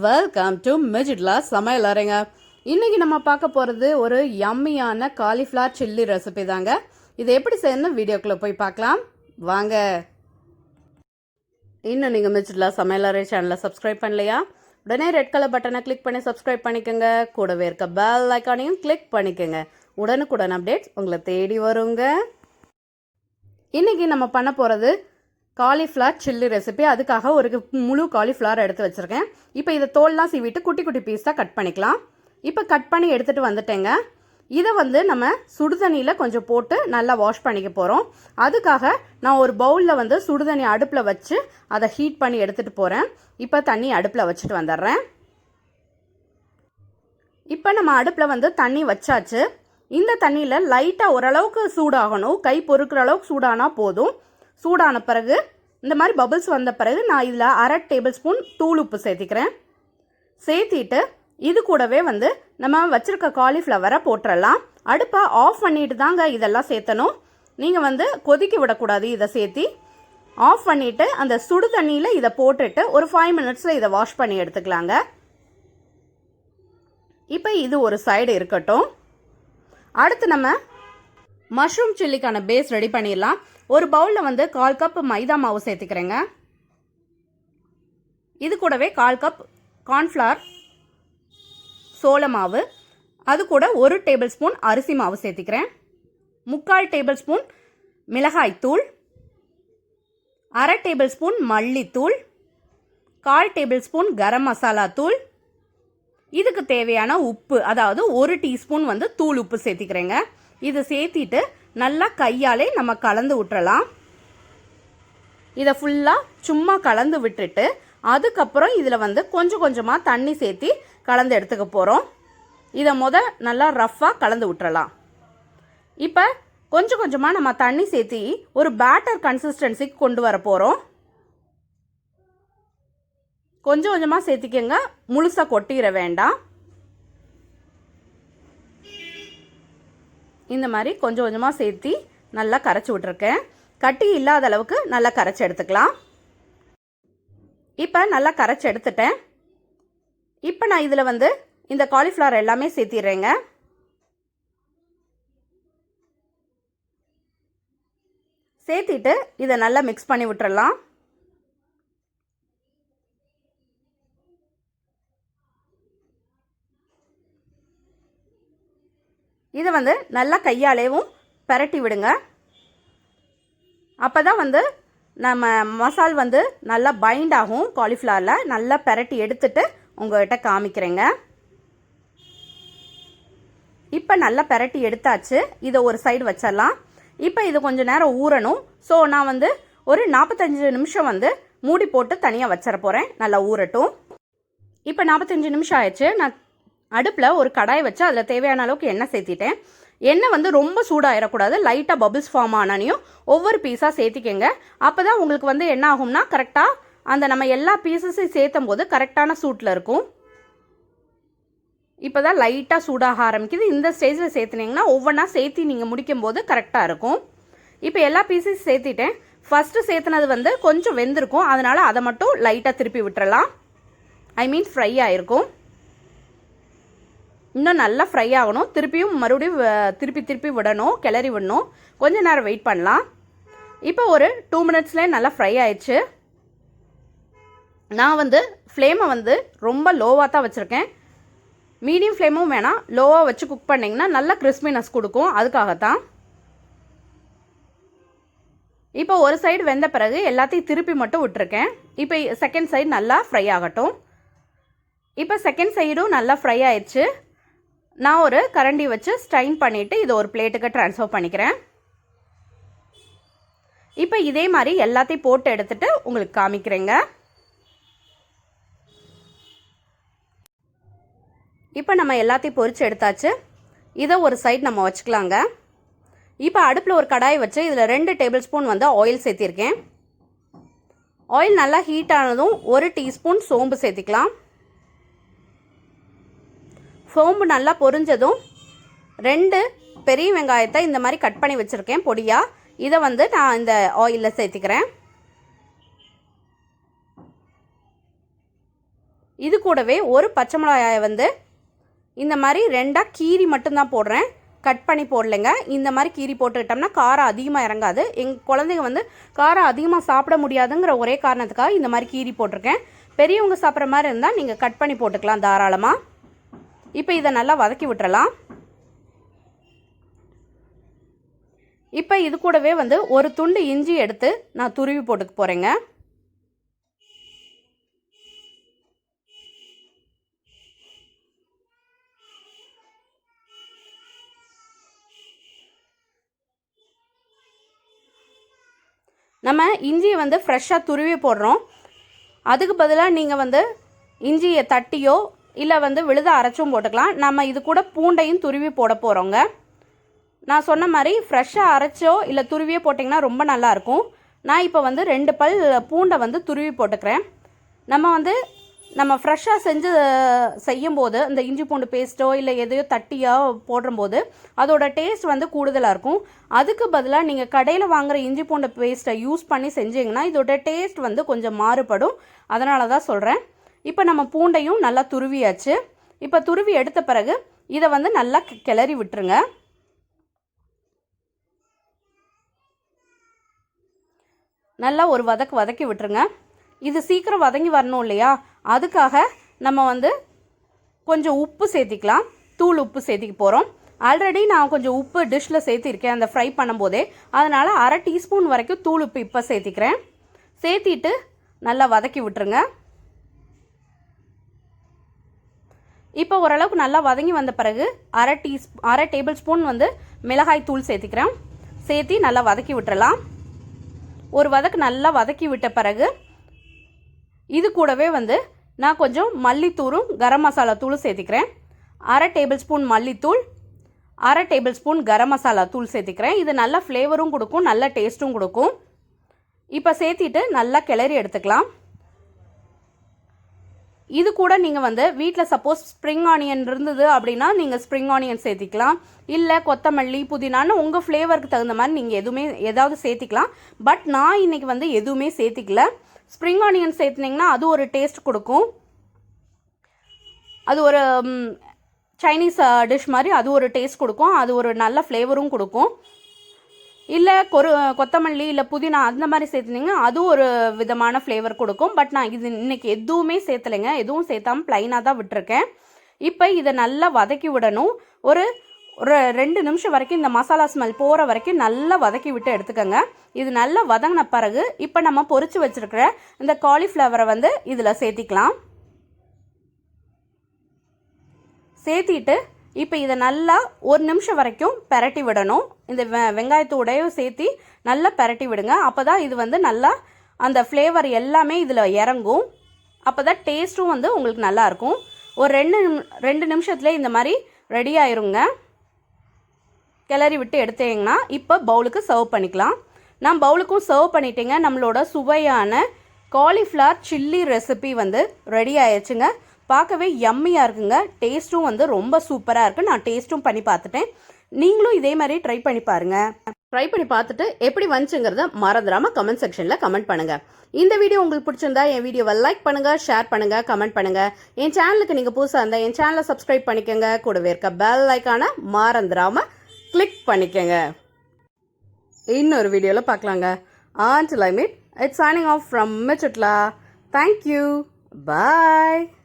Welcome to மிஜிட்லா சமையல் அறைங்க. இன்னைக்கு நம்ம பார்க்க போகிறது ஒரு யம்மியான காலிஃப்ளவர் சில்லி ரெசிபி தாங்க. இதை எப்படி செய்யணும் வீடியோக்குள்ளே போய் பார்க்கலாம் வாங்க. இன்னும் நீங்கள் மிஜிட்லா சமையல் அறை சேனலை சப்ஸ்கிரைப் பண்ணலையா? உடனே ரெட் கலர் பட்டனை கிளிக் பண்ணி சப்ஸ்கிரைப் பண்ணிக்கோங்க. கூடவே இருக்க பெல் ஐக்கானையும் கிளிக் பண்ணிக்கோங்க. உடனுக்குடன் அப்டேட்ஸ் உங்களை தேடி வருங்க. இன்னைக்கு நம்ம பண்ண போகிறது காலிஃப்ளவர் சில்லி ரெசிபி. அதுக்காக ஒரு முழு காலிஃப்ளவர் எடுத்து வச்சுருக்கேன். இப்போ இதை தோல்லாம் சீவிட்டு குட்டி குட்டி பீஸாக கட் பண்ணிக்கலாம். இப்போ கட் பண்ணி எடுத்துகிட்டு வந்துட்டேங்க. இதை நம்ம சுடுதண்ணியில் கொஞ்சம் போட்டு நல்லா வாஷ் பண்ணிக்க போகிறோம். அதுக்காக நான் ஒரு பவுலில் சுடுதண்ணி அடுப்பில் வச்சு அதை ஹீட் பண்ணி எடுத்துகிட்டு போகிறேன். இப்போ தண்ணி அடுப்பில் வச்சுட்டு வந்துடுறேன். இப்போ நம்ம அடுப்பில் தண்ணி வச்சாச்சு. இந்த தண்ணியில் லைட்டாக ஓரளவுக்கு சூடாகணும். கை பொறுக்கிற அளவுக்கு சூடானால் போதும். சூடான பிறகு இந்த மாதிரி பபிள்ஸ் வந்த பிறகு நான் இதில் 1/2 டேபிள் ஸ்பூன் தூள் உப்பு சேர்த்திக்கிறேன். சேர்த்திட்டு இது கூடவே நம்ம வச்சுருக்க காலிஃப்ளவரை போட்டுடலாம். அடுப்பை ஆஃப் பண்ணிட்டு தாங்க இதெல்லாம் சேர்த்தணும். நீங்கள் கொதிக்க விடக்கூடாது. இதை சேர்த்தி ஆஃப் பண்ணிவிட்டு அந்த சுடு தண்ணியில் இதை போட்டுட்டு ஒரு 5 மினிட்ஸில் இதை வாஷ் பண்ணி எடுத்துக்கலாங்க. இப்போ இது ஒரு சைடு இருக்கட்டும். அடுத்து நம்ம மஷ்ரூம் சில்லிக்கான பேஸ் ரெடி பண்ணிடலாம். ஒரு பவுலில் 1/4 கப் மைதா மாவு சேர்த்துக்கிறேங்க. இது கூடவே 1/4 கப் கார்ன்ஃப்ளவர் சோள மாவு, அது கூட 1 டேபிள் ஸ்பூன் அரிசி மாவு சேர்த்துக்கிறேன். 3/4 டேபிள் ஸ்பூன் மிளகாய் தூள், 1/2 டேபிள் ஸ்பூன் மல்லித்தூள், 1/4 டேபிள் ஸ்பூன் கரம் மசாலா தூள், இதுக்கு தேவையான உப்பு, அதாவது 1 டீஸ்பூன் தூள் உப்பு சேர்த்திக்கிறேங்க. இதை சேர்த்திட்டு நல்லா கையாலே நம்ம கலந்து விட்டுறலாம். இதை ஃபுல்லாக சும்மா கலந்து விட்டுட்டு அதுக்கப்புறம் இதில் கொஞ்சம் கொஞ்சமாக தண்ணி சேர்த்தி கலந்து எடுத்துக்க போகிறோம். இதை நல்லா ரஃப்பாக கலந்து விட்டுறலாம். இப்போ கொஞ்சம் கொஞ்சமாக நம்ம தண்ணி சேர்த்தி ஒரு பேட்டர் கன்சிஸ்டன்சிக்கு கொண்டு வர போகிறோம். கொஞ்சம் கொஞ்சமாக சேர்த்திக்கங்க, முழுசாக கொட்டிட வேண்டாம். இந்த மாதிரி கொஞ்சம் கொஞ்சமாக சேர்த்தி நல்லா கரைச்சி விட்ருக்கேன். கட்டி இல்லாத அளவுக்கு நல்லா கரைச்சி எடுத்துக்கலாம். இப்போ நல்லா கரைச்சி எடுத்துட்டேன். இப்போ நான் இதில் இந்த காலிஃப்ளவர் எல்லாமே சேர்த்திடுறேங்க. சேர்த்திட்டு இதை நல்லா மிக்ஸ் பண்ணி விட்டுறலாம். இதை நல்லா கையாலேவும் பரட்டி விடுங்க. அப்போ தான் நம்ம மசால் நல்லா பைண்ட் ஆகும். காலிஃப்ளவரில் நல்லா பரட்டி எடுத்துட்டு உங்கள்கிட்ட காமிக்கிறேங்க. இப்போ நல்லா பரட்டி எடுத்தாச்சு. இதை ஒரு சைடு வச்சிடலாம். இப்போ இது கொஞ்சம் நேரம் ஊறணும். ஸோ நான் ஒரு 45 நிமிஷம் மூடி போட்டு தனியாக வச்சிட போகிறேன். நல்லா ஊறட்டும். இப்போ 45 நிமிஷம் ஆயிடுச்சு. நான் அடுப்பில் ஒரு கடாய் வச்சு அதில் தேவையான அளவுக்கு எண்ணெய் சேர்த்திட்டேன். எண்ணெய் ரொம்ப சூடாகிடக்கூடாது. லைட்டாக பபிள்ஸ் ஃபார்ம் ஆனானையும் ஒவ்வொரு பீஸாக சேர்த்திக்கங்க. அப்போ தான் உங்களுக்கு என்ன ஆகும்னா கரெக்டாக அந்த நம்ம எல்லா பீஸஸையும் சேர்த்தும் போது கரெக்டான சூட்டில் இருக்கும். இப்போ தான் லைட்டாக சூடாக ஆரம்பிக்குது. இந்த ஸ்டேஜில் சேர்த்துனீங்கன்னா ஒவ்வொன்றா சேர்த்தி நீங்கள் முடிக்கும் போது கரெக்டாக இருக்கும். இப்போ எல்லா பீஸையும் சேர்த்திட்டேன். ஃபஸ்ட்டு சேர்த்துனது கொஞ்சம் வெந்திருக்கும். அதனால் அதை மட்டும் லைட்டாக திருப்பி விட்டுறலாம். ஃப்ரை ஆகிருக்கும். இன்னும் நல்லா ஃப்ரை ஆகணும். திருப்பியும் மறுபடியும் திருப்பி விடணும், கிளறி விடணும். கொஞ்சம் நேரம் வெயிட் பண்ணலாம். இப்போ ஒரு 2 மினிட்ஸ்லேயே நல்லா ஃப்ரை ஆயிடுச்சு. நான் ஃப்ளேமை ரொம்ப லோவாக தான் வச்சுருக்கேன். மீடியம் ஃப்ளேமும் வேணாம், லோவாக வச்சு குக் பண்ணிங்கன்னா நல்லா கிறிஸ்பினஸ் கொடுக்கும். அதுக்காகத்தான். இப்போ ஒரு சைடு வெந்த பிறகு எல்லாத்தையும் திருப்பி மட்டும் விட்டுருக்கேன். இப்போ செகண்ட் சைடு நல்லா ஃப்ரை ஆகட்டும். இப்போ செகண்ட் சைடும் நல்லா ஃப்ரை ஆயிடுச்சு. நான் ஒரு கரண்டி வச்சு ஸ்ட்ரைன் பண்ணிவிட்டு இதை ஒரு பிளேட்டுக்கு ட்ரான்ஸ்ஃபர் பண்ணிக்கிறேன். இப்போ இதே மாதிரி எல்லாத்தையும் போட்டு எடுத்துகிட்டு உங்களுக்கு காமிக்கிறேங்க. இப்போ நம்ம எல்லாத்தையும் பொரிச்சு எடுத்தாச்சு. இதை ஒரு சைடு நம்ம வச்சுக்கலாங்க. இப்போ அடுப்பில் ஒரு கடாய் வச்சு இதில் 2 டேபிள் ஸ்பூன் ஆயில் சேர்த்திருக்கேன். ஆயில் நல்லா ஹீட் ஆனதும் 1 டீஸ்பூன் சோம்பு சேர்த்திக்கலாம். சோம்பு நல்லா பொரிஞ்சதும் 2 பெரிய வெங்காயத்தை இந்த மாதிரி கட் பண்ணி வச்சுருக்கேன் பொடியாக. இதை நான் இந்த ஆயிலில் சேர்த்துக்கிறேன். இது கூடவே ஒரு பச்சை மிளகாயை வந்து இந்த மாதிரி 2ஆக கீரி மட்டும்தான் போடுறேன், கட் பண்ணி போடலைங்க. இந்த மாதிரி கீரி போட்டுக்கிட்டோம்னா காரம் அதிகமாக இறங்காது. எங்கள் குழந்தைங்க வந்து காரம் அதிகமாக சாப்பிட முடியாதுங்கிற ஒரே காரணத்துக்காக இந்த மாதிரி கீரி போட்டிருக்கேன். பெரியவங்க சாப்பிட்ற மாதிரி இருந்தால் நீங்கள் கட் பண்ணி போட்டுக்கலாம் தாராளமாக. இப்போ இதை நல்லா வதக்கி விட்டுறலாம். இப்போ இது கூடவே வந்து ஒரு துண்டு இஞ்சி எடுத்து நான் துருவி போட்டுக்க போகிறேங்க. நம்ம இஞ்சியை வந்து ஃப்ரெஷ்ஷாக துருவி போடுறோம். அதுக்கு பதிலாக நீங்கள் வந்து இஞ்சியை தட்டியோ இல்லை வந்து விழுத அரைச்சும் போட்டுக்கலாம். நம்ம இது கூட பூண்டையும் துருவி போட போகிறோங்க. நான் சொன்ன மாதிரி ஃப்ரெஷ்ஷாக அரைச்சோ இல்லை துருவியோ போட்டிங்கன்னா ரொம்ப நல்லாயிருக்கும். நான் இப்போ வந்து 2 பல் பூண்டை வந்து துருவி போட்டுக்கிறேன். நம்ம ஃப்ரெஷ்ஷாக செய்யும்போது இந்த இஞ்சி பூண்டு பேஸ்ட்டோ இல்லை எதையோ தட்டியோ போடும்போது அதோட டேஸ்ட் வந்து கூடுதலாக இருக்கும். அதுக்கு பதிலாக நீங்கள் கடையில் வாங்குகிற இஞ்சி பூண்டு பேஸ்ட்டை யூஸ் பண்ணி செஞ்சிங்கன்னா இதோட டேஸ்ட் வந்து கொஞ்சம் மாறுபடும். அதனால தான் சொல்கிறேன். இப்போ நம்ம பூண்டையும் நல்லா துருவியாச்சு. இப்போ துருவி எடுத்த பிறகு இதை வந்து நல்லா கிளறி விட்டுருங்க. நல்லா ஒரு வதக்கி விட்டுருங்க. இது சீக்கிரம் வதங்கி வரணும் இல்லையா, அதுக்காக நம்ம வந்து கொஞ்சம் உப்பு சேர்த்திக்கலாம். தூள் உப்பு சேர்த்திக்க போகிறோம். ஆல்ரெடி நான் கொஞ்சம் உப்பு டிஷ்ஷில் சேர்த்திருக்கேன் அந்த ஃப்ரை பண்ணும்போதே, அதனால் 1/2 டீஸ்பூன் வரைக்கும் தூள் உப்பு இப்போ சேர்த்திக்கிறேன். சேர்த்திட்டு நல்லா வதக்கி விட்டுருங்க. இப்போ ஓரளவுக்கு நல்லா வதங்கி வந்த பிறகு 1/2 டேபிள் ஸ்பூன் வந்து மிளகாய் தூள் சேர்த்திக்கிறேன். சேர்த்தி நல்லா வதக்கி விட்டுறலாம். ஒரு வதக்கு நல்லா வதக்கி விட்ட பிறகு இது கூடவே வந்து நான் கொஞ்சம் மல்லித்தூளும் கரம் மசாலா தூளும் சேர்த்திக்கிறேன். 1/2 டேபிள் ஸ்பூன் மல்லித்தூள், 1/2 டேபிள் ஸ்பூன் கரம் மசாலா தூள் சேர்த்திக்கிறேன். இது நல்ல ஃப்ளேவரும் கொடுக்கும், நல்ல டேஸ்ட்டும் கொடுக்கும். இப்போ சேர்த்திட்டு நல்லா கிளறி எடுத்துக்கலாம். இது கூட நீங்கள் வந்து வீட்டில் சப்போஸ் ஸ்ப்ரிங் ஆனியன் இருந்தது அப்படின்னா நீங்கள் ஸ்ப்ரிங் ஆனியன் சேர்த்திக்கலாம். இல்லை கொத்தமல்லி புதினான்னு உங்கள் ஃப்ளேவருக்கு தகுந்த மாதிரி நீங்கள் ஏதாவது சேர்த்திக்கலாம். பட் நான் இன்றைக்கி வந்து எதுவுமே சேர்த்திக்கல. ஸ்ப்ரிங் ஆனியன் சேர்த்துனிங்கன்னா அது ஒரு டேஸ்ட் கொடுக்கும். அது ஒரு சைனீஸ் டிஷ் மாதிரி அது ஒரு டேஸ்ட் கொடுக்கும். அது ஒரு நல்ல ஃப்ளேவரும் கொடுக்கும். இல்லை கொத்தமல்லி இல்லை புதினா அந்த மாதிரி சேர்த்துனிங்கன்னா அது ஒரு விதமான ஃப்ளேவர் கொடுக்கும். பட் நான் இது இன்றைக்கி எதுவுமே சேர்த்தலைங்க, எதுவும் சேர்த்தாமல் ப்ளைனாக தான் விட்டுருக்கேன். இப்போ இதை நல்லா வதக்கி விடணும். ஒரு 2 நிமிஷம் வரைக்கும் இந்த மசாலா ஸ்மெல் போகிற வரைக்கும் நல்லா வதக்கி விட்டு எடுத்துக்கோங்க. இது நல்லா வதங்கின பிறகு இப்போ நம்ம பொரிச்சு வச்சுருக்கிற இந்த காலிஃப்ளவரை வந்து இதில் சேர்த்திக்கலாம். சேர்த்திட்டு இப்போ இதை நல்லா 1 நிமிஷம் வரைக்கும் பெரட்டி விடணும். இந்த வெங்காயத்தோடையும் சேர்த்தி நல்லா பெரட்டி விடுங்க. அப்போ தான் இது வந்து நல்லா அந்த ஃப்ளேவர் எல்லாமே இதில் இறங்கும். அப்போ தான் டேஸ்ட்டும் வந்து உங்களுக்கு நல்லாயிருக்கும். ஒரு 2 நிமிஷத்துலேயே இந்த மாதிரி ரெடி ஆயிருங்க. கிளறி விட்டு எடுத்தீங்கன்னா இப்போ பவுலுக்கு சர்வ் பண்ணிக்கலாம். நான் பவுலுக்கும் சர்வ் பண்ணிட்டேங்க. நம்மளோட சுவையான காலிஃப்ளவர் சில்லி ரெசிபி வந்து ரெடி ஆயிடுச்சுங்க. பார்க்கவே யம்மியாக இருக்குங்க. டேஸ்ட்டும் வந்து ரொம்ப சூப்பராக இருக்குது. நான் டேஸ்ட்டும் பண்ணி பார்த்துட்டேன். நீங்களும் இதே மாதிரி ட்ரை பண்ணி பாருங்கள். ட்ரை பண்ணி பார்த்துட்டு எப்படி வந்துச்சுங்கிறத மறந்துடாமல் கமெண்ட் செக்ஷனில் கமெண்ட் பண்ணுங்கள். இந்த வீடியோ உங்களுக்கு பிடிச்சிருந்தா என் வீடியோவை லைக் பண்ணுங்கள், ஷேர் பண்ணுங்கள், கமெண்ட் பண்ணுங்கள். என் சேனலுக்கு நீங்கள் புதுசாக இருந்தால் என் சேனலை சப்ஸ்கிரைப் பண்ணிக்கோங்க. கூடவே இருக்க பெல் ஐக்கானை மறந்துடாமல் கிளிக் பண்ணிக்கோங்க. இன்னொரு வீடியோவில் பார்க்கலாங்க. Until I meet, it's signing off from Michutla. Thank you. Bye.